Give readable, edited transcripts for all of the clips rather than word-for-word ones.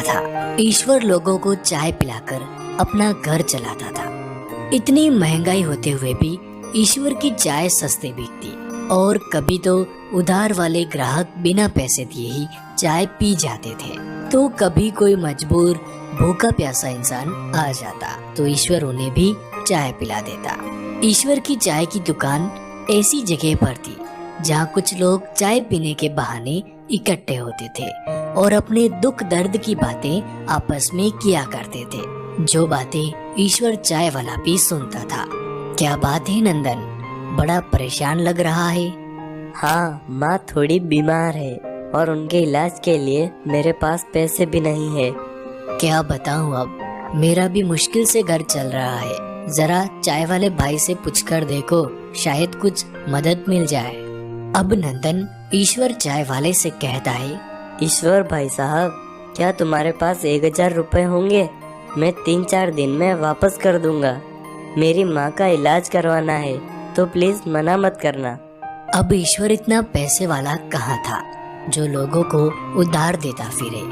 बेटा था। ईश्वर लोगों को चाय पिलाकर अपना घर चलाता था। इतनी महंगाई होते हुए भी ईश्वर की चाय सस्ते बिकती और कभी तो उधार वाले ग्राहक बिना पैसे दिए ही चाय पी जाते थे, तो कभी कोई मजबूर भूखा प्यासा इंसान आ जाता तो ईश्वर उन्हें भी चाय पिला देता। ईश्वर की चाय की दुकान ऐसी जगह पर थी जहाँ कुछ लोग चाय पीने के बहाने इकट्ठे होते थे और अपने दुख दर्द की बातें आपस में किया करते थे, जो बातें ईश्वर चाय वाला भी सुनता था। क्या बात है नंदन, बड़ा परेशान लग रहा है? हाँ, माँ थोड़ी बीमार है और उनके इलाज के लिए मेरे पास पैसे भी नहीं है। क्या बताऊँ, अब मेरा भी मुश्किल से घर चल रहा है। जरा चाय वाले भाई से पूछकर देखो, शायद कुछ मदद मिल जाए। अब नंदन ईश्वर चाय वाले से कहता है, ईश्वर भाई साहब, क्या तुम्हारे पास 1000 रुपए होंगे? मैं 3-4 दिन में वापस कर दूंगा। मेरी माँ का इलाज करवाना है, तो प्लीज मना मत करना। अब ईश्वर इतना पैसे वाला कहाँ था जो लोगों को उधार देता फिरे।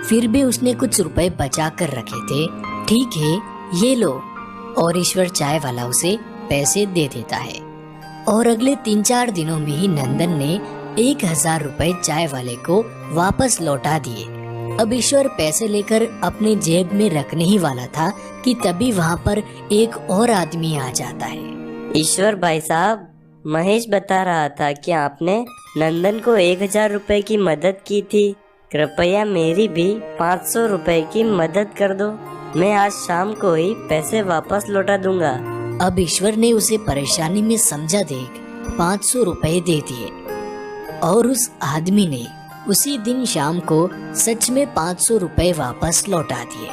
फिर भी उसने कुछ रुपए बचा कर रखे थे। ठीक है, ये लो। और ईश्वर चाय वाला उसे पैसे दे देता है और अगले 3-4 दिनों में ही नंदन ने 1000 रुपए चाय वाले को वापस लौटा दिए। अब ईश्वर पैसे लेकर अपने जेब में रखने ही वाला था कि तभी वहाँ पर एक और आदमी आ जाता है। ईश्वर भाई साहब, महेश बता रहा था कि आपने नंदन को 1000 रुपए की मदद की थी। कृपया मेरी भी 500 रुपए की मदद कर दो। मैं आज शाम को ही पैसे वापस लौटा दूंगा। अब ईश्वर ने उसे परेशानी में समझा देख 500 रुपए दे दिए और उस आदमी ने उसी दिन शाम को सच में 500 रुपए वापस लौटा दिए।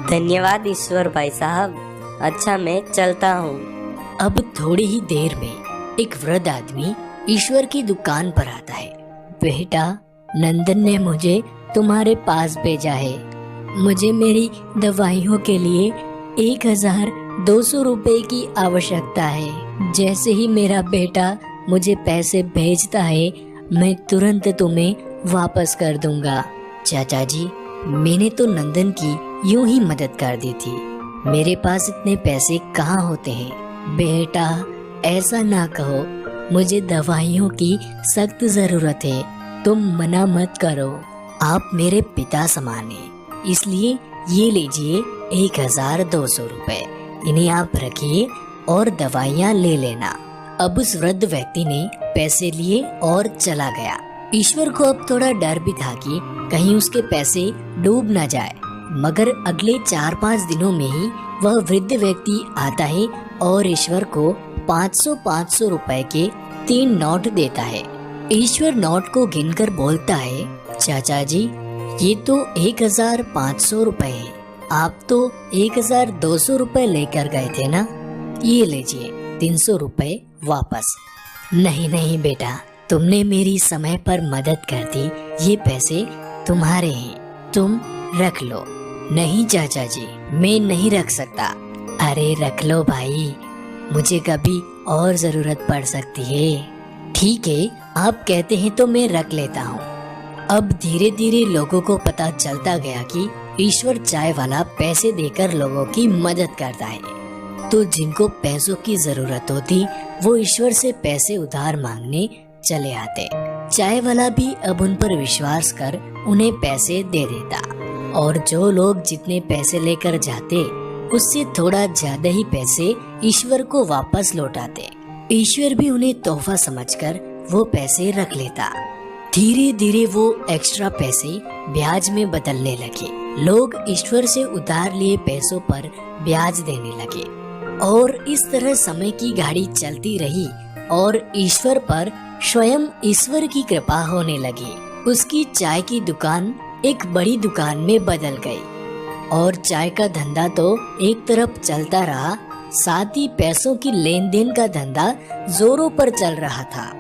धन्यवाद ईश्वर भाई साहब। अच्छा, मैं चलता हूँ। अब थोड़ी ही देर में एक वृद्ध आदमी ईश्वर की दुकान पर आता है। बेटा, नंदन ने मुझे तुम्हारे पास भेजा है। मुझे मेरी दवाइयों के लिए 1200 रुपए की आवश्यकता है। जैसे ही मेरा बेटा मुझे पैसे भेजता है, मैं तुरंत तुम्हें वापस कर दूंगा। चाचा जी, मैंने तो नंदन की यूं ही मदद कर दी थी। मेरे पास इतने पैसे कहाँ होते हैं। बेटा, ऐसा ना कहो, मुझे दवाइयों की सख्त जरूरत है। तुम मना मत करो। आप मेरे पिता समान हैं, इसलिए ये लीजिए 1200 रुपए। इन्हें आप रखिए और दवाइयाँ ले लेना। अब उस वृद्ध व्यक्ति ने पैसे लिए और चला गया। ईश्वर को अब थोड़ा डर भी था कि कहीं उसके पैसे डूब न जाए, मगर अगले 4-5 दिनों में ही वह वृद्ध व्यक्ति आता है और ईश्वर को 500 रुपए के 3 नोट देता है। ईश्वर नोट को गिनकर बोलता है, चाचा जी, ये तो 1500 रुपए है। आप तो 1200 रुपए लेकर गए थे ना, ये लीजिए 300 रुपए वापस। नहीं नहीं बेटा, तुमने मेरी समय पर मदद कर दी, ये पैसे तुम्हारे हैं, तुम रख लो। नहीं चाचा जी, मैं नहीं रख सकता। अरे रख लो भाई, मुझे कभी और जरूरत पड़ सकती है। ठीक है, आप कहते हैं तो मैं रख लेता हूँ। अब धीरे धीरे लोगों को पता चलता गया कि ईश्वर चाय वाला पैसे देकर लोगों की मदद करता है, तो जिनको पैसों की जरूरत होती वो ईश्वर से पैसे उधार मांगने चले आते। चाय वाला भी अब उन पर विश्वास कर उन्हें पैसे दे देता और जो लोग जितने पैसे लेकर जाते उससे थोड़ा ज्यादा ही पैसे ईश्वर को वापस लौटाते। ईश्वर भी उन्हें तोहफा समझकर वो पैसे रख लेता। धीरे धीरे वो एक्स्ट्रा पैसे ब्याज में बदलने लगे। लोग ईश्वर से उधार लिए पैसों पर ब्याज देने लगे और इस तरह समय की गाड़ी चलती रही और ईश्वर पर स्वयं ईश्वर की कृपा होने लगी। उसकी चाय की दुकान एक बड़ी दुकान में बदल गई और चाय का धंधा तो एक तरफ चलता रहा, साथ ही पैसों की लेन देन का धंधा जोरों पर चल रहा था।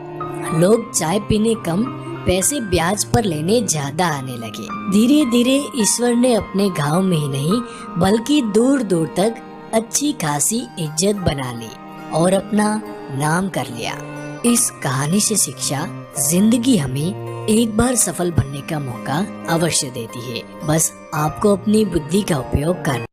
लोग चाय पीने कम, पैसे ब्याज पर लेने ज्यादा आने लगे। धीरे धीरे ईश्वर ने अपने गांव में ही नहीं बल्कि दूर दूर तक अच्छी खासी इज्जत बना ली और अपना नाम कर लिया। इस कहानी से शिक्षा, जिंदगी हमें एक बार सफल बनने का मौका अवश्य देती है, बस आपको अपनी बुद्धि का उपयोग करना